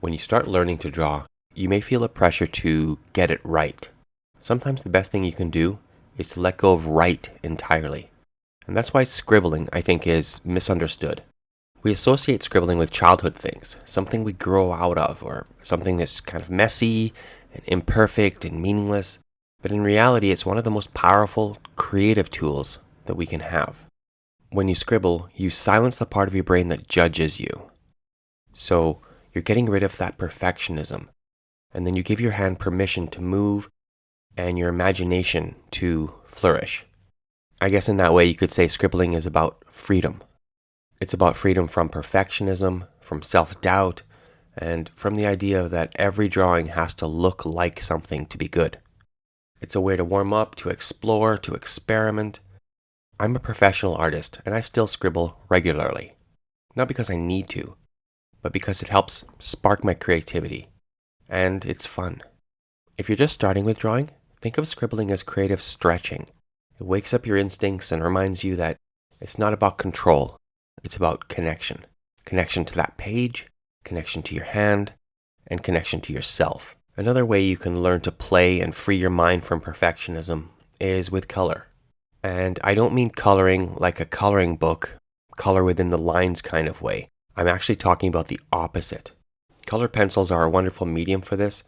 When you start learning to draw, you may feel a pressure to get it right. Sometimes the best thing you can do is to let go of right entirely. And that's why scribbling, I think, is misunderstood. We associate scribbling with childhood things, something we grow out of, or something that's kind of messy and imperfect and meaningless. But in reality, it's one of the most powerful, creative tools that we can have. When you scribble, you silence the part of your brain that judges you. So you're getting rid of that perfectionism, and then you give your hand permission to move and your imagination to flourish. I guess in that way you could say scribbling is about freedom. It's about freedom from perfectionism, from self-doubt, and from the idea that every drawing has to look like something to be good. It's a way to warm up, to explore, to experiment. I'm a professional artist, and I still scribble regularly. Not because I need to, but because it helps spark my creativity. And it's fun. If you're just starting with drawing, think of scribbling as creative stretching. It wakes up your instincts and reminds you that it's not about control. It's about connection. Connection to that page, connection to your hand, and connection to yourself. Another way you can learn to play and free your mind from perfectionism is with color. And I don't mean coloring like a coloring book, color within the lines kind of way. I'm actually talking about the opposite. Color pencils are a wonderful medium for this.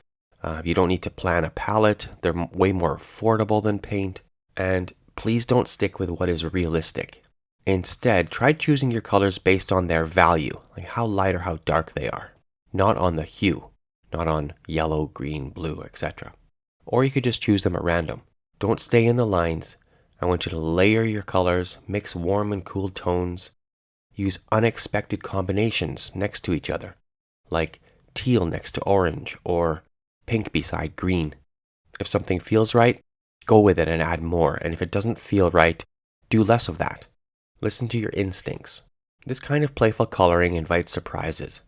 You don't need to plan a palette. They're way more affordable than paint. And please don't stick with what is realistic. Instead, try choosing your colors based on their value, like how light or how dark they are, not on the hue, not on yellow, green, blue, etc. Or you could just choose them at random. Don't stay in the lines. I want you to layer your colors, mix warm and cool tones, use unexpected combinations next to each other, like teal next to orange or pink beside green. If something feels right, go with it and add more. And if it doesn't feel right, do less of that. Listen to your instincts. This kind of playful coloring invites surprises.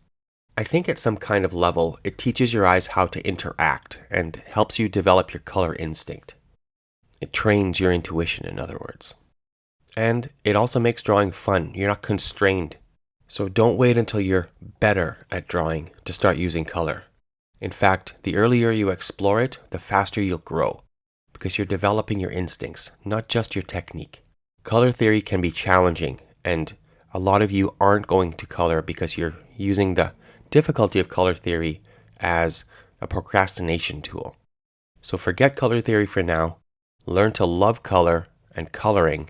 I think at some kind of level, it teaches your eyes how to interact and helps you develop your color instinct. It trains your intuition, in other words. And it also makes drawing fun. You're not constrained. So don't wait until you're better at drawing to start using color. In fact, the earlier you explore it, the faster you'll grow, because you're developing your instincts, not just your technique. Color theory can be challenging, and a lot of you aren't going to color because you're using the difficulty of color theory as a procrastination tool. So forget color theory for now, learn to love color and coloring,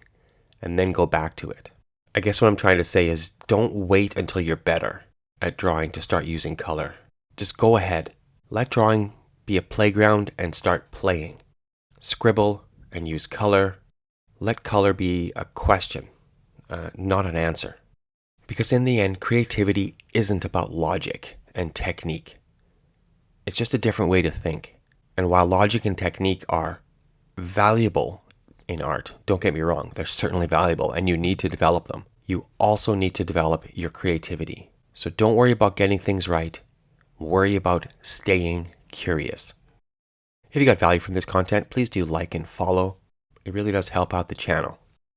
and then go back to it. I guess what I'm trying to say is don't wait until you're better at drawing to start using color. Just go ahead. Let drawing be a playground and start playing. Scribble and use color. Let color be a question, not an answer. Because in the end, creativity isn't about logic and technique. It's just a different way to think. And while logic and technique are valuable in art, don't get me wrong, they're certainly valuable and you need to develop them. You also need to develop your creativity. So don't worry about getting things right. Worry about staying curious. If you got value from this content, please do like and follow. It really does help out the channel.